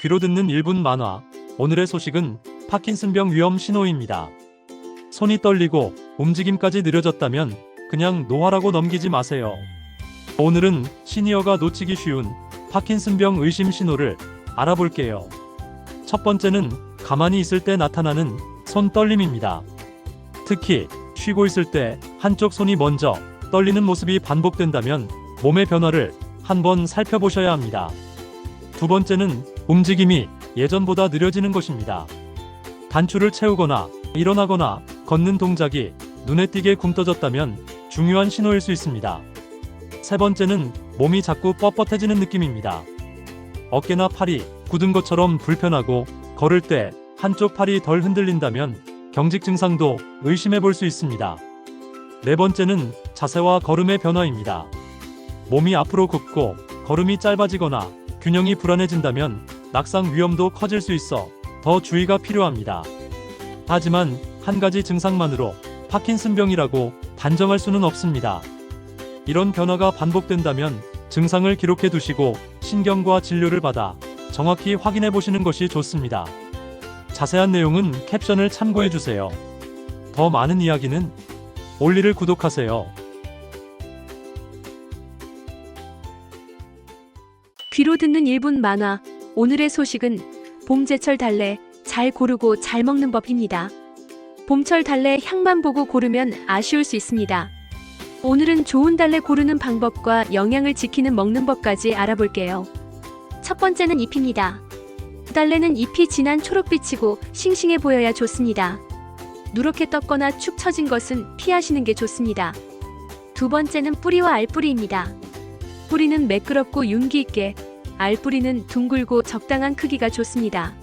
귀로 듣는 1분 만화. 오늘의 소식은 파킨슨병 위험 신호입니다. 손이 떨리고 움직임까지 느려졌다면 그냥 노화라고 넘기지 마세요. 오늘은 시니어가 놓치기 쉬운 파킨슨병 의심 신호를 알아볼게요. 첫 번째는 가만히 있을 때 나타나는 손 떨림입니다. 특히 쉬고 있을 때 한쪽 손이 먼저 떨리는 모습이 반복된다면 몸의 변화를 한번 살펴보셔야 합니다. 두 번째는 움직임이 예전보다 느려지는 것입니다. 단추를 채우거나 일어나거나 걷는 동작이 눈에 띄게 굼떠졌다면 중요한 신호일 수 있습니다. 세 번째는 몸이 자꾸 뻣뻣해지는 느낌입니다. 어깨나 팔이 굳은 것처럼 불편하고 걸을 때 한쪽 팔이 덜 흔들린다면 경직 증상도 의심해 볼 수 있습니다. 네 번째는 자세와 걸음의 변화입니다. 몸이 앞으로 굽고 걸음이 짧아지거나 균형이 불안해진다면 낙상 위험도 커질 수 있어 더 주의가 필요합니다. 하지만 한 가지 증상만으로 파킨슨병이라고 단정할 수는 없습니다. 이런 변화가 반복된다면 증상을 기록해 두시고 신경과 진료를 받아 정확히 확인해 보시는 것이 좋습니다. 자세한 내용은 캡션을 참고해 주세요. 더 많은 이야기는 올리를 구독하세요. 귀로 듣는 1분 만화. 오늘의 소식은 봄제철 달래 잘 고르고 잘 먹는 법입니다. 봄철 달래 향만 보고 고르면 아쉬울 수 있습니다. 오늘은 좋은 달래 고르는 방법과 영양을 지키는 먹는 법까지 알아볼게요. 첫 번째는 잎입니다. 달래는 잎이 진한 초록빛이고 싱싱해 보여야 좋습니다. 누렇게 떴거나 축 처진 것은 피하시는 게 좋습니다. 두 번째는 뿌리와 알뿌리입니다. 뿌리는 매끄럽고 윤기 있게, 알뿌리는 둥글고 적당한 크기가 좋습니다.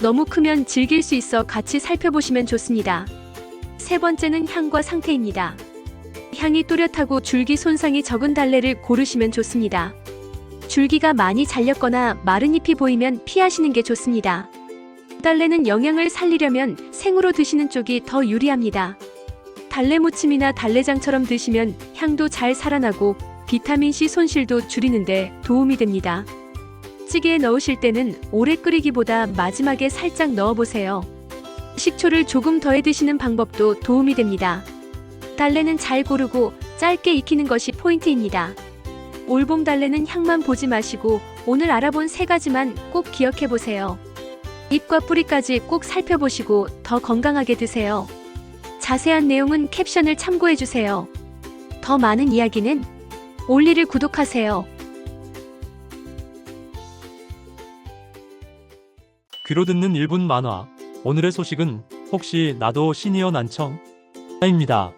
너무 크면 질길 수 있어 같이 살펴보시면 좋습니다. 세 번째는 향과 상태입니다. 향이 또렷하고 줄기 손상이 적은 달래를 고르시면 좋습니다. 줄기가 많이 잘렸거나 마른 잎이 보이면 피하시는 게 좋습니다. 달래는 영양을 살리려면 생으로 드시는 쪽이 더 유리합니다. 달래 무침이나 달래장처럼 드시면 향도 잘 살아나고 비타민C 손실도 줄이는데 도움이 됩니다. 찌개에 넣으실 때는 오래 끓이기보다 마지막에 살짝 넣어보세요. 식초를 조금 더해 드시는 방법도 도움이 됩니다. 달래는 잘 고르고 짧게 익히는 것이 포인트입니다. 올봄 달래는 향만 보지 마시고 오늘 알아본 3가지만 꼭 기억해 보세요. 잎과 뿌리까지 꼭 살펴보시고 더 건강하게 드세요. 자세한 내용은 캡션을 참고해 주세요. 더 많은 이야기는 올리를 구독하세요. 귀로 듣는 1분 만화. 오늘의 소식은 혹시 나도 시니어 난청? 입니다.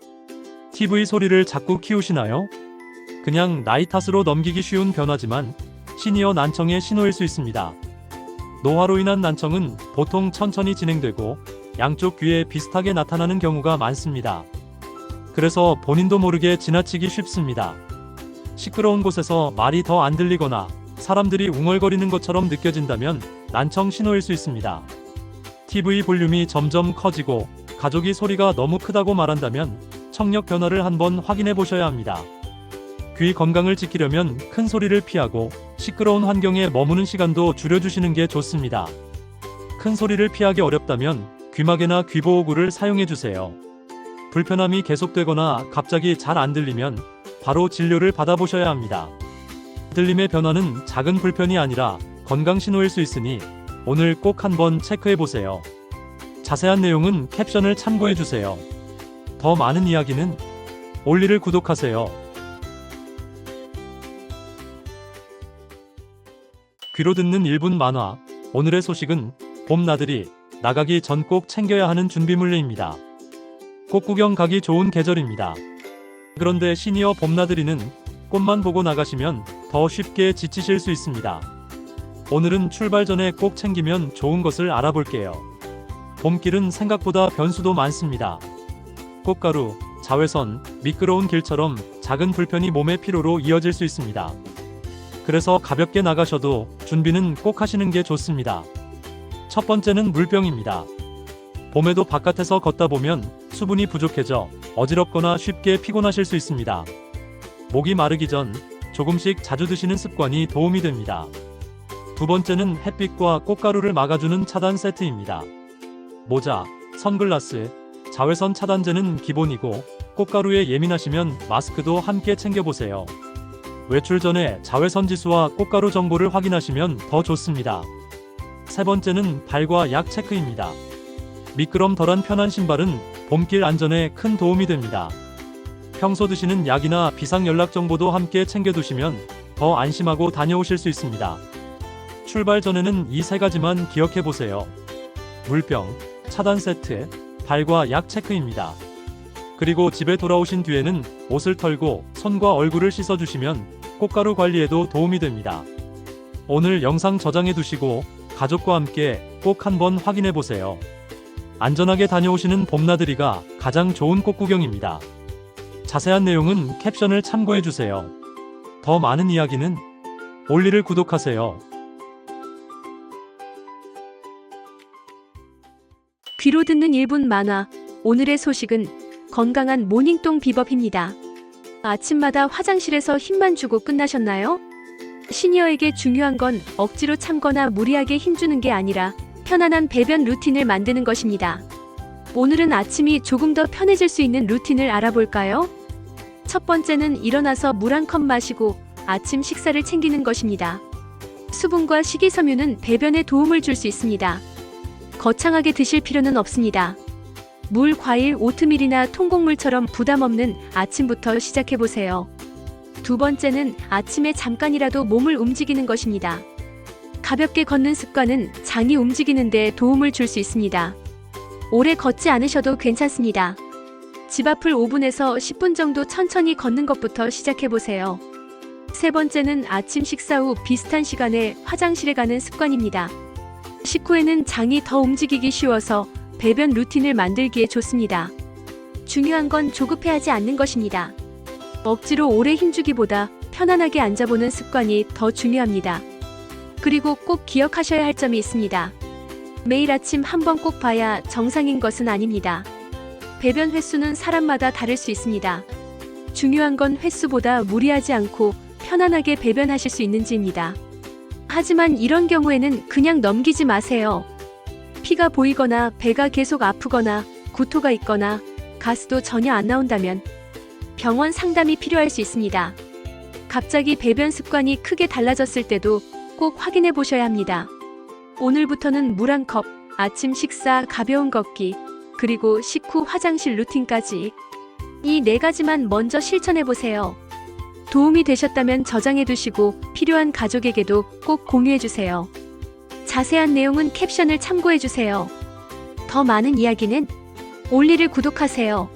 TV 소리를 자꾸 키우시나요? 그냥 나이 탓으로 넘기기 쉬운 변화지만 시니어 난청의 신호일 수 있습니다. 노화로 인한 난청은 보통 천천히 진행되고 양쪽 귀에 비슷하게 나타나는 경우가 많습니다. 그래서 본인도 모르게 지나치기 쉽습니다. 시끄러운 곳에서 말이 더 안 들리거나 사람들이 웅얼거리는 것처럼 느껴진다면 난청 신호일 수 있습니다. TV 볼륨이 점점 커지고 가족이 소리가 너무 크다고 말한다면 청력 변화를 한번 확인해 보셔야 합니다. 귀 건강을 지키려면 큰 소리를 피하고 시끄러운 환경에 머무는 시간도 줄여주시는 게 좋습니다. 큰 소리를 피하기 어렵다면 귀마개나 귀보호구를 사용해 주세요. 불편함이 계속되거나 갑자기 잘 안 들리면 바로 진료를 받아보셔야 합니다. 들림의 변화는 작은 불편이 아니라 건강 신호일 수 있으니 오늘 꼭 한번 체크해 보세요. 자세한 내용은 캡션을 참고해 주세요. 더 많은 이야기는 올리를 구독하세요. 귀로 듣는 1분 만화. 오늘의 소식은 봄 나들이 나가기 전 꼭 챙겨야 하는 준비물입니다. 꽃 구경 가기 좋은 계절입니다. 그런데 시니어 봄나들이는 꽃만 보고 나가시면 더 쉽게 지치실 수 있습니다. 오늘은 출발 전에 꼭 챙기면 좋은 것을 알아볼게요. 봄길은 생각보다 변수도 많습니다. 꽃가루, 자외선, 미끄러운 길처럼 작은 불편이 몸의 피로로 이어질 수 있습니다. 그래서 가볍게 나가셔도 준비는 꼭 하시는 게 좋습니다. 첫 번째는 물병입니다. 봄에도 바깥에서 걷다 보면 수분이 부족해져 어지럽거나 쉽게 피곤하실 수 있습니다. 목이 마르기 전 조금씩 자주 드시는 습관이 도움이 됩니다. 두 번째는 햇빛과 꽃가루를 막아주는 차단 세트입니다. 모자, 선글라스, 자외선 차단제는 기본이고 꽃가루에 예민하시면 마스크도 함께 챙겨보세요. 외출 전에 자외선 지수와 꽃가루 정보를 확인하시면 더 좋습니다. 세 번째는 발과 약 체크입니다. 미끄럼 덜한 편한 신발은 봄길 안전에 큰 도움이 됩니다. 평소 드시는 약이나 비상 연락 정보도 함께 챙겨두시면 더 안심하고 다녀오실 수 있습니다. 출발 전에는 이 세 가지만 기억해 보세요. 물병, 차단 세트, 발과 약 체크입니다. 그리고 집에 돌아오신 뒤에는 옷을 털고 손과 얼굴을 씻어주시면 꽃가루 관리에도 도움이 됩니다. 오늘 영상 저장해 두시고 가족과 함께 꼭 한번 확인해 보세요. 안전하게 다녀오시는 봄나들이가 가장 좋은 꽃 구경입니다. 자세한 내용은 캡션을 참고해 주세요. 더 많은 이야기는 올리를 구독하세요. 귀로 듣는 1분 만화. 오늘의 소식은 건강한 모닝똥 비법입니다. 아침마다 화장실에서 힘만 주고 끝나셨나요? 시니어에게 중요한 건 억지로 참거나 무리하게 힘주는 게 아니라 편안한 배변 루틴을 만드는 것입니다. 오늘은 아침이 조금 더 편해질 수 있는 루틴을 알아볼까요? 첫 번째는 일어나서 물 한 컵 마시고 아침 식사를 챙기는 것입니다. 수분과 식이섬유는 배변에 도움을 줄 수 있습니다. 거창하게 드실 필요는 없습니다. 물, 과일, 오트밀이나 통곡물처럼 부담 없는 아침부터 시작해보세요. 두 번째는 아침에 잠깐이라도 몸을 움직이는 것입니다. 가볍게 걷는 습관은 장이 움직이는데 도움을 줄 수 있습니다. 오래 걷지 않으셔도 괜찮습니다. 집 앞을 5분에서 10분 정도 천천히 걷는 것부터 시작해보세요. 세 번째는 아침 식사 후 비슷한 시간에 화장실에 가는 습관입니다. 식후에는 장이 더 움직이기 쉬워서 배변 루틴을 만들기에 좋습니다. 중요한 건 조급해하지 않는 것입니다. 억지로 오래 힘주기보다 편안하게 앉아보는 습관이 더 중요합니다. 그리고 꼭 기억하셔야 할 점이 있습니다. 매일 아침 한 번 꼭 봐야 정상인 것은 아닙니다. 배변 횟수는 사람마다 다를 수 있습니다. 중요한 건 횟수보다 무리하지 않고 편안하게 배변하실 수 있는지입니다. 하지만 이런 경우에는 그냥 넘기지 마세요. 피가 보이거나 배가 계속 아프거나 구토가 있거나 가스도 전혀 안 나온다면 병원 상담이 필요할 수 있습니다. 갑자기 배변 습관이 크게 달라졌을 때도 꼭 확인해 보셔야 합니다. 오늘부터는 물 한 컵, 아침 식사, 가벼운 걷기, 그리고 식후 화장실 루틴까지 이 네 가지만 먼저 실천해 보세요. 도움이 되셨다면 저장해 두시고 필요한 가족에게도 꼭 공유해 주세요. 자세한 내용은 캡션을 참고해 주세요. 더 많은 이야기는 올리를 구독하세요.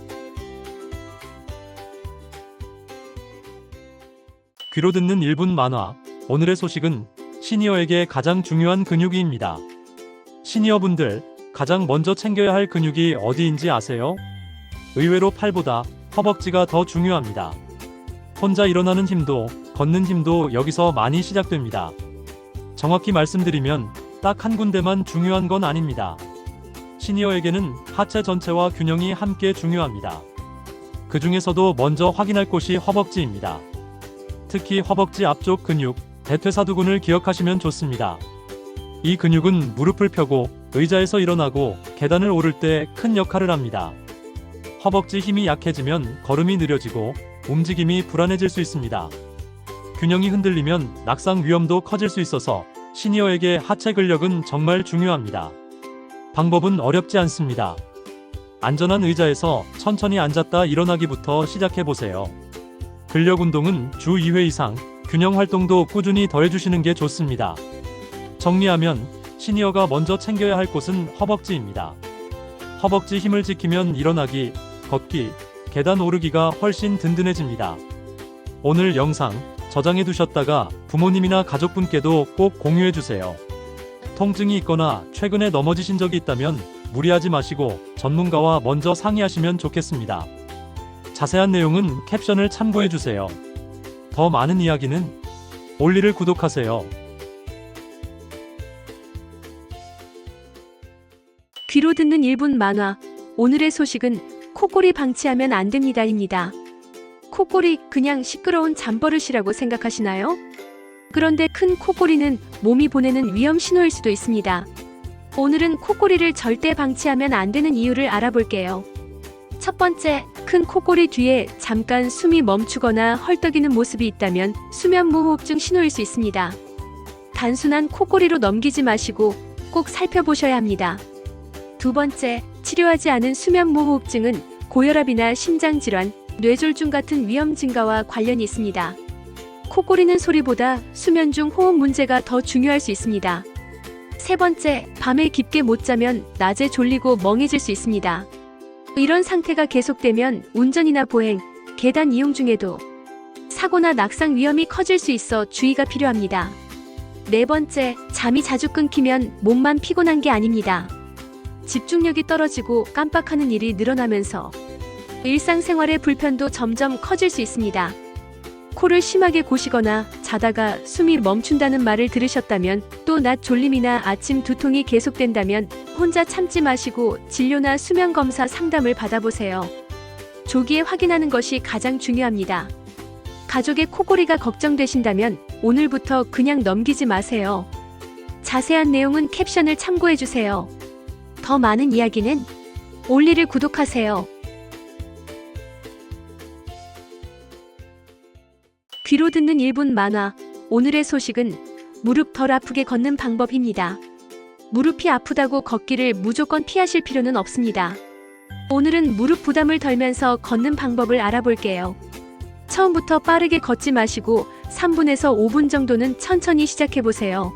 귀로 듣는 1분 만화. 오늘의 소식은 시니어에게 가장 중요한 근육이입니다. 시니어분들, 가장 먼저 챙겨야 할 근육이 어디인지 아세요? 의외로 팔보다 허벅지가 더 중요합니다. 혼자 일어나는 힘도, 걷는 힘도 여기서 많이 시작됩니다. 정확히 말씀드리면 딱 한 군데만 중요한 건 아닙니다. 시니어에게는 하체 전체와 균형이 함께 중요합니다. 그 중에서도 먼저 확인할 곳이 허벅지입니다. 특히 허벅지 앞쪽 근육, 대퇴사두근을 기억하시면 좋습니다. 이 근육은 무릎을 펴고 의자에서 일어나고 계단을 오를 때 큰 역할을 합니다. 허벅지 힘이 약해지면 걸음이 느려지고 움직임이 불안해질 수 있습니다. 균형이 흔들리면 낙상 위험도 커질 수 있어서 시니어에게 하체 근력은 정말 중요합니다. 방법은 어렵지 않습니다. 안전한 의자에서 천천히 앉았다 일어나기부터 시작해보세요. 근력 운동은 주 2회 이상, 균형 활동도 꾸준히 더해주시는 게 좋습니다. 정리하면 시니어가 먼저 챙겨야 할 곳은 허벅지입니다. 허벅지 힘을 지키면 일어나기, 걷기, 계단 오르기가 훨씬 든든해집니다. 오늘 영상 저장해 두셨다가 부모님이나 가족분께도 꼭 공유해 주세요. 통증이 있거나 최근에 넘어지신 적이 있다면 무리하지 마시고 전문가와 먼저 상의하시면 좋겠습니다. 자세한 내용은 캡션을 참고해 주세요. 더 많은 이야기는 올리를 구독하세요. 귀로 듣는 1분 만화. 오늘의 소식은 코골이 방치하면 안 됩니다입니다. 코골이 그냥 시끄러운 잠버릇이라고 생각하시나요? 그런데 큰 코골이는 몸이 보내는 위험 신호일 수도 있습니다. 오늘은 코골이를 절대 방치하면 안 되는 이유를 알아볼게요. 첫 번째, 큰 코골이 뒤에 잠깐 숨이 멈추거나 헐떡이는 모습이 있다면 수면무호흡증 신호일 수 있습니다. 단순한 코골이로 넘기지 마시고 꼭 살펴보셔야 합니다. 두 번째, 치료하지 않은 수면무호흡증은 고혈압이나 심장질환, 뇌졸중 같은 위험 증가와 관련이 있습니다. 코골이는 소리보다 수면 중 호흡 문제가 더 중요할 수 있습니다. 세 번째, 밤에 깊게 못 자면 낮에 졸리고 멍해질 수 있습니다. 이런 상태가 계속되면 운전이나 보행, 계단 이용 중에도 사고나 낙상 위험이 커질 수 있어 주의가 필요합니다. 네 번째, 잠이 자주 끊기면 몸만 피곤한 게 아닙니다. 집중력이 떨어지고 깜빡하는 일이 늘어나면서 일상생활의 불편도 점점 커질 수 있습니다. 코를 심하게 고시거나 자다가 숨이 멈춘다는 말을 들으셨다면, 또 낮 졸림이나 아침 두통이 계속된다면 혼자 참지 마시고 진료나 수면 검사 상담을 받아보세요. 조기에 확인하는 것이 가장 중요합니다. 가족의 코골이가 걱정되신다면 오늘부터 그냥 넘기지 마세요. 자세한 내용은 캡션을 참고해주세요. 더 많은 이야기는 올리를 구독하세요. 귀로 듣는 1분 만화. 오늘의 소식은 무릎 덜 아프게 걷는 방법입니다. 무릎이 아프다고 걷기를 무조건 피하실 필요는 없습니다. 오늘은 무릎 부담을 덜면서 걷는 방법을 알아볼게요. 처음부터 빠르게 걷지 마시고 3분에서 5분 정도는 천천히 시작해보세요.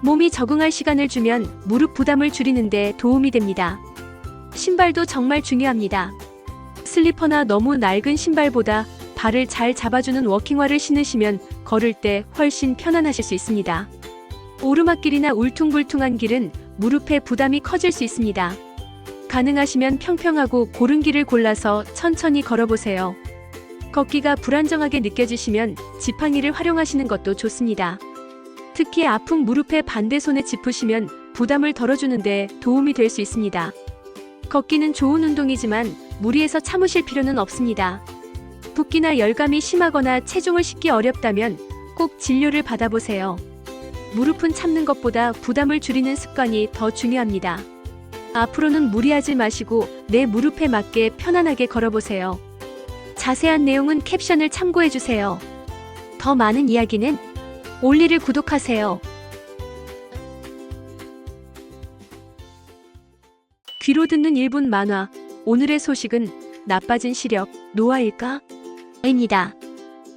몸이 적응할 시간을 주면 무릎 부담을 줄이는데 도움이 됩니다. 신발도 정말 중요합니다. 슬리퍼나 너무 낡은 신발보다 발을 잘 잡아주는 워킹화를 신으시면 걸을 때 훨씬 편안하실 수 있습니다. 오르막길이나 울퉁불퉁한 길은 무릎에 부담이 커질 수 있습니다. 가능하시면 평평하고 고른 길을 골라서 천천히 걸어보세요. 걷기가 불안정하게 느껴지시면 지팡이를 활용하시는 것도 좋습니다. 특히 아픈 무릎에 반대손에 짚으시면 부담을 덜어주는데 도움이 될 수 있습니다. 걷기는 좋은 운동이지만 무리해서 참으실 필요는 없습니다. 붓기나 열감이 심하거나 체중을 싣기 어렵다면 꼭 진료를 받아보세요. 무릎은 참는 것보다 부담을 줄이는 습관이 더 중요합니다. 앞으로는 무리하지 마시고 내 무릎에 맞게 편안하게 걸어보세요. 자세한 내용은 캡션을 참고해주세요. 더 많은 이야기는 올리를 구독하세요. 귀로 듣는 1분 만화. 오늘의 소식은 나빠진 시력, 노화일까? 입니다.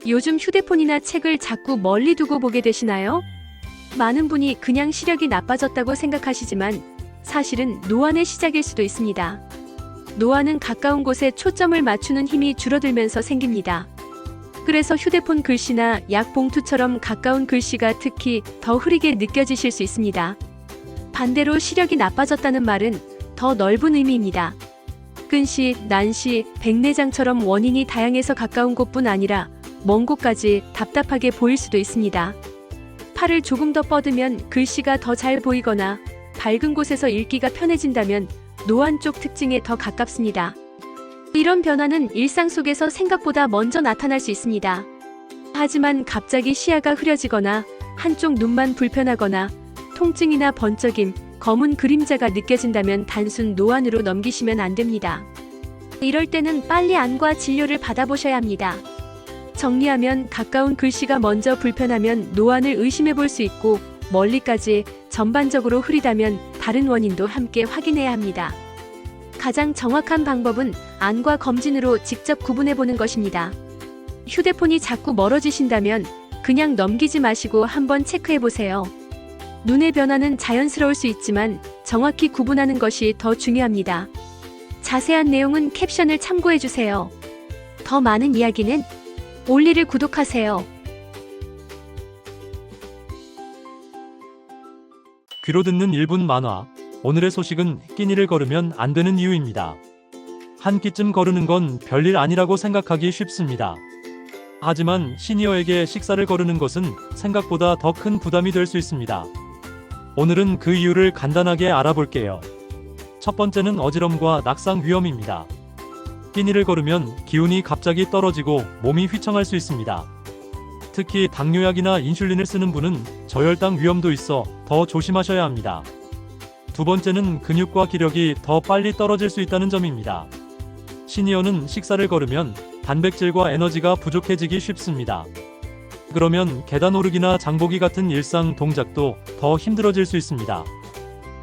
요즘 휴대폰이나 책을 자꾸 멀리 두고 보게 되시나요? 많은 분이 그냥 시력이 나빠졌다고 생각하시지만 사실은 노안의 시작일 수도 있습니다. 노안은 가까운 곳에 초점을 맞추는 힘이 줄어들면서 생깁니다. 그래서 휴대폰 글씨나 약 봉투처럼 가까운 글씨가 특히 더 흐리게 느껴지실 수 있습니다. 반대로 시력이 나빠졌다는 말은 더 넓은 의미입니다. 근시, 난시, 백내장처럼 원인이 다양해서 가까운 곳뿐 아니라 먼 곳까지 답답하게 보일 수도 있습니다. 팔을 조금 더 뻗으면 글씨가 더 잘 보이거나 밝은 곳에서 읽기가 편해진다면 노안 쪽 특징에 더 가깝습니다. 이런 변화는 일상 속에서 생각보다 먼저 나타날 수 있습니다. 하지만 갑자기 시야가 흐려지거나 한쪽 눈만 불편하거나 통증이나 번쩍임, 검은 그림자가 느껴진다면 단순 노안으로 넘기시면 안 됩니다. 이럴 때는 빨리 안과 진료를 받아보셔야 합니다. 정리하면 가까운 글씨가 먼저 불편하면 노안을 의심해 볼 수 있고, 멀리까지 전반적으로 흐리다면 다른 원인도 함께 확인해야 합니다. 가장 정확한 방법은 안과 검진으로 직접 구분해 보는 것입니다. 휴대폰이 자꾸 멀어지신다면 그냥 넘기지 마시고 한번 체크해 보세요. 눈의 변화는 자연스러울 수 있지만 정확히 구분하는 것이 더 중요합니다. 자세한 내용은 캡션을 참고해 주세요. 더 많은 이야기는 올리를 구독하세요. 귀로 듣는 1분 만화. 오늘의 소식은 끼니를 걸으면 안 되는 이유입니다. 한 끼쯤 거르는 건 별일 아니라고 생각하기 쉽습니다. 하지만 시니어에게 식사를 거르는 것은 생각보다 더 큰 부담이 될 수 있습니다. 오늘은 그 이유를 간단하게 알아볼게요. 첫 번째는 어지럼과 낙상 위험입니다. 끼니를 걸으면 기운이 갑자기 떨어지고 몸이 휘청할 수 있습니다. 특히 당뇨약이나 인슐린을 쓰는 분은 저혈당 위험도 있어 더 조심하셔야 합니다. 두 번째는 근육과 기력이 더 빨리 떨어질 수 있다는 점입니다. 시니어는 식사를 거르면 단백질과 에너지가 부족해지기 쉽습니다. 그러면 계단 오르기나 장보기 같은 일상 동작도 더 힘들어질 수 있습니다.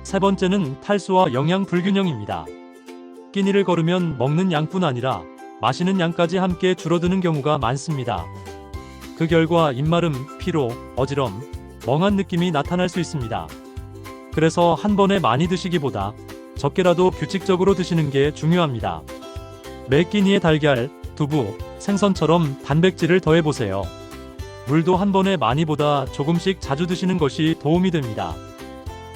세 번째는 탈수와 영양 불균형입니다. 끼니를 거르면 먹는 양뿐 아니라 마시는 양까지 함께 줄어드는 경우가 많습니다. 그 결과 입마름, 피로, 어지럼, 멍한 느낌이 나타날 수 있습니다. 그래서 한 번에 많이 드시기보다 적게라도 규칙적으로 드시는 게 중요합니다. 매 끼니에 달걀, 두부, 생선처럼 단백질을 더해보세요. 물도 한 번에 많이보다 조금씩 자주 드시는 것이 도움이 됩니다.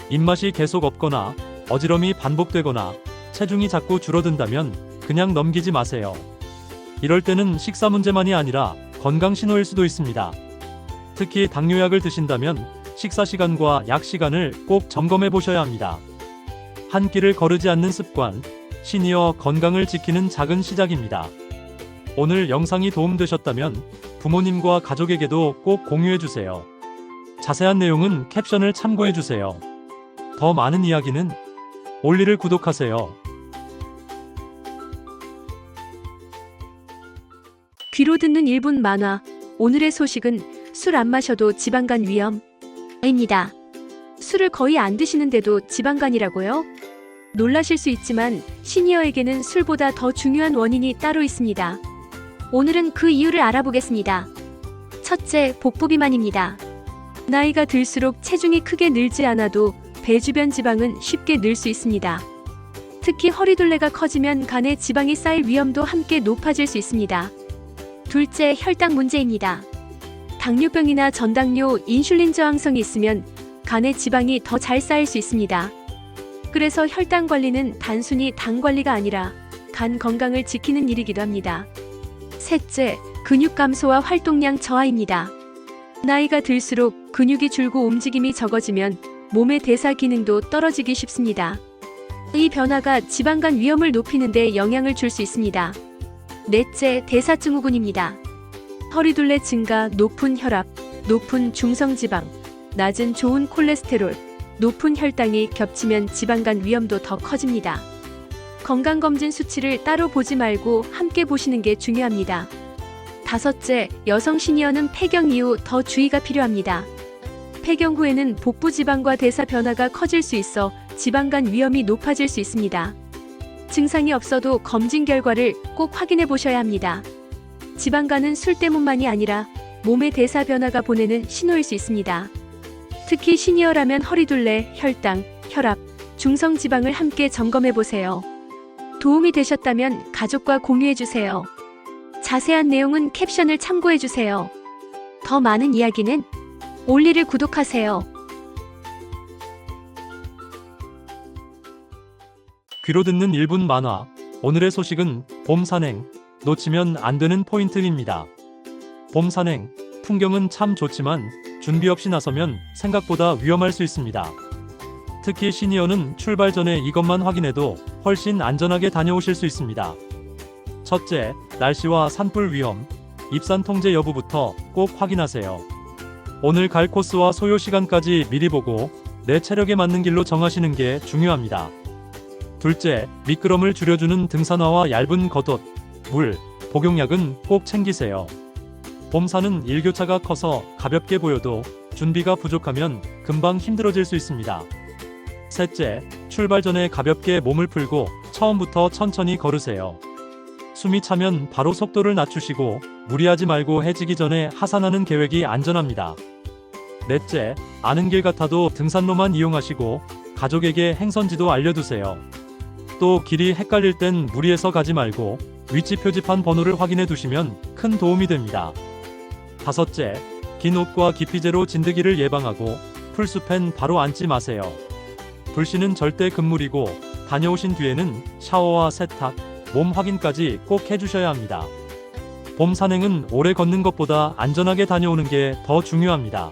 입맛이 계속 없거나 어지럼이 반복되거나 체중이 자꾸 줄어든다면 그냥 넘기지 마세요. 이럴 때는 식사 문제만이 아니라 건강 신호일 수도 있습니다. 특히 당뇨약을 드신다면 식사 시간과 약 시간을 꼭 점검해 보셔야 합니다. 한 끼를 거르지 않는 습관, 시니어 건강을 지키는 작은 시작입니다. 오늘 영상이 도움되셨다면 부모님과 가족에게도 꼭 공유해 주세요. 자세한 내용은 캡션을 참고해 주세요. 더 많은 이야기는 올리를 구독하세요. 귀로 듣는 1분 만화. 오늘의 소식은 술 안 마셔도 지방간 위험입니다. 술을 거의 안 드시는데도 지방간이라고요? 놀라실 수 있지만 시니어에게는 술보다 더 중요한 원인이 따로 있습니다. 오늘은 그 이유를 알아보겠습니다. 첫째, 복부 비만입니다. 나이가 들수록 체중이 크게 늘지 않아도 배 주변 지방은 쉽게 늘 수 있습니다. 특히 허리둘레가 커지면 간에 지방이 쌓일 위험도 함께 높아질 수 있습니다. 둘째, 혈당 문제입니다. 당뇨병이나 전당뇨, 인슐린 저항성이 있으면 간에 지방이 더 잘 쌓일 수 있습니다. 그래서 혈당 관리는 단순히 당 관리가 아니라 간 건강을 지키는 일이기도 합니다. 셋째, 근육 감소와 활동량 저하입니다. 나이가 들수록 근육이 줄고 움직임이 적어지면 몸의 대사 기능도 떨어지기 쉽습니다. 이 변화가 지방간 위험을 높이는 데 영향을 줄 수 있습니다. 넷째, 대사증후군입니다. 허리둘레 증가, 높은 혈압, 높은 중성지방, 낮은 좋은 콜레스테롤, 높은 혈당이 겹치면 지방간 위험도 더 커집니다. 건강검진 수치를 따로 보지 말고 함께 보시는 게 중요합니다. 다섯째, 여성 시니어는 폐경 이후 더 주의가 필요합니다. 폐경 후에는 복부 지방과 대사 변화가 커질 수 있어 지방간 위험이 높아질 수 있습니다. 증상이 없어도 검진 결과를 꼭 확인해 보셔야 합니다. 지방간은 술 때문만이 아니라 몸의 대사 변화가 보내는 신호일 수 있습니다. 특히 시니어라면 허리둘레, 혈당, 혈압, 중성지방을 함께 점검해 보세요. 도움이 되셨다면 가족과 공유해 주세요. 자세한 내용은 캡션을 참고해 주세요. 더 많은 이야기는 올리를 구독하세요. 귀로 듣는 1분 만화. 오늘의 소식은 봄 산행, 놓치면 안 되는 포인트입니다. 봄 산행, 풍경은 참 좋지만 준비 없이 나서면 생각보다 위험할 수 있습니다. 특히 시니어는 출발 전에 이것만 확인해도 훨씬 안전하게 다녀오실 수 있습니다. 첫째, 날씨와 산불 위험, 입산 통제 여부부터 꼭 확인하세요. 오늘 갈 코스와 소요 시간까지 미리 보고 내 체력에 맞는 길로 정하시는 게 중요합니다. 둘째, 미끄럼을 줄여주는 등산화와 얇은 겉옷, 물, 복용약은 꼭 챙기세요. 봄산은 일교차가 커서 가볍게 보여도 준비가 부족하면 금방 힘들어질 수 있습니다. 셋째, 출발 전에 가볍게 몸을 풀고 처음부터 천천히 걸으세요. 숨이 차면 바로 속도를 낮추시고 무리하지 말고 해지기 전에 하산하는 계획이 안전합니다. 넷째, 아는 길 같아도 등산로만 이용하시고 가족에게 행선지도 알려두세요. 또 길이 헷갈릴 땐 무리해서 가지 말고 위치 표지판 번호를 확인해 두시면 큰 도움이 됩니다. 다섯째, 긴 옷과 기피제로 진드기를 예방하고 풀숲엔 바로 앉지 마세요. 불씨는 절대 금물이고 다녀오신 뒤에는 샤워와 세탁, 몸 확인까지 꼭 해주셔야 합니다. 봄 산행은 오래 걷는 것보다 안전하게 다녀오는 게 더 중요합니다.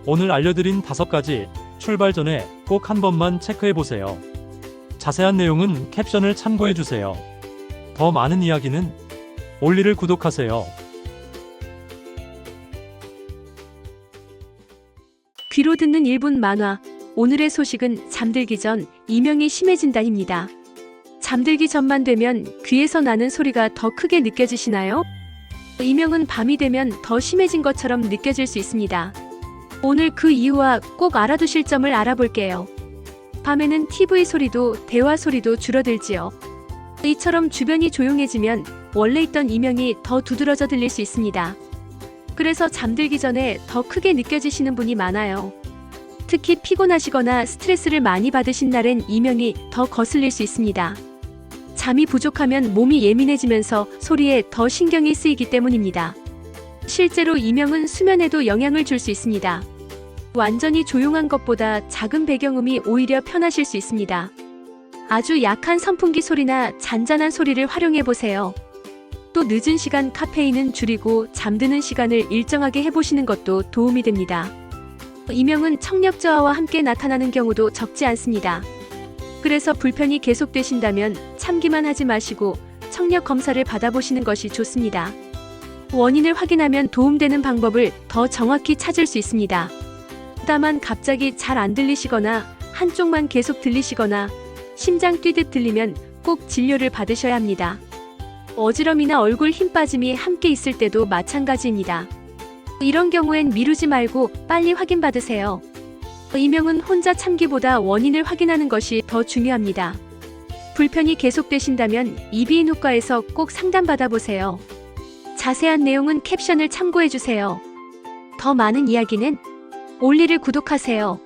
오늘 알려드린 5가지 출발 전에 꼭 한 번만 체크해 보세요. 자세한 내용은 캡션을 참고해 주세요. 더 많은 이야기는 올리를 구독하세요. 귀로 듣는 1분 만화. 오늘의 소식은 잠들기 전 이명이 심해진다입니다. 잠들기 전만 되면 귀에서 나는 소리가 더 크게 느껴지시나요? 이명은 밤이 되면 더 심해진 것처럼 느껴질 수 있습니다. 오늘 그 이유와 꼭 알아두실 점을 알아볼게요. 밤에는 TV 소리도 대화 소리도 줄어들지요. 이처럼 주변이 조용해지면 원래 있던 이명이 더 두드러져 들릴 수 있습니다. 그래서 잠들기 전에 더 크게 느껴지시는 분이 많아요. 특히 피곤하시거나 스트레스를 많이 받으신 날엔 이명이 더 거슬릴 수 있습니다. 잠이 부족하면 몸이 예민해지면서 소리에 더 신경이 쓰이기 때문입니다. 실제로 이명은 수면에도 영향을 줄 수 있습니다. 완전히 조용한 것보다 작은 배경음이 오히려 편하실 수 있습니다. 아주 약한 선풍기 소리나 잔잔한 소리를 활용해 보세요. 또 늦은 시간 카페인은 줄이고 잠드는 시간을 일정하게 해보시는 것도 도움이 됩니다. 이명은 청력 저하와 함께 나타나는 경우도 적지 않습니다. 그래서 불편이 계속되신다면 참기만 하지 마시고 청력 검사를 받아보시는 것이 좋습니다. 원인을 확인하면 도움되는 방법을 더 정확히 찾을 수 있습니다. 다만 갑자기 잘 안 들리시거나 한쪽만 계속 들리시거나 심장 뛰듯 들리면 꼭 진료를 받으셔야 합니다. 어지럼이나 얼굴 힘 빠짐이 함께 있을 때도 마찬가지입니다. 이런 경우엔 미루지 말고 빨리 확인받으세요. 이명은 혼자 참기보다 원인을 확인하는 것이 더 중요합니다. 불편이 계속되신다면 이비인후과에서 꼭 상담받아보세요. 자세한 내용은 캡션을 참고해주세요. 더 많은 이야기는 올리를 구독하세요.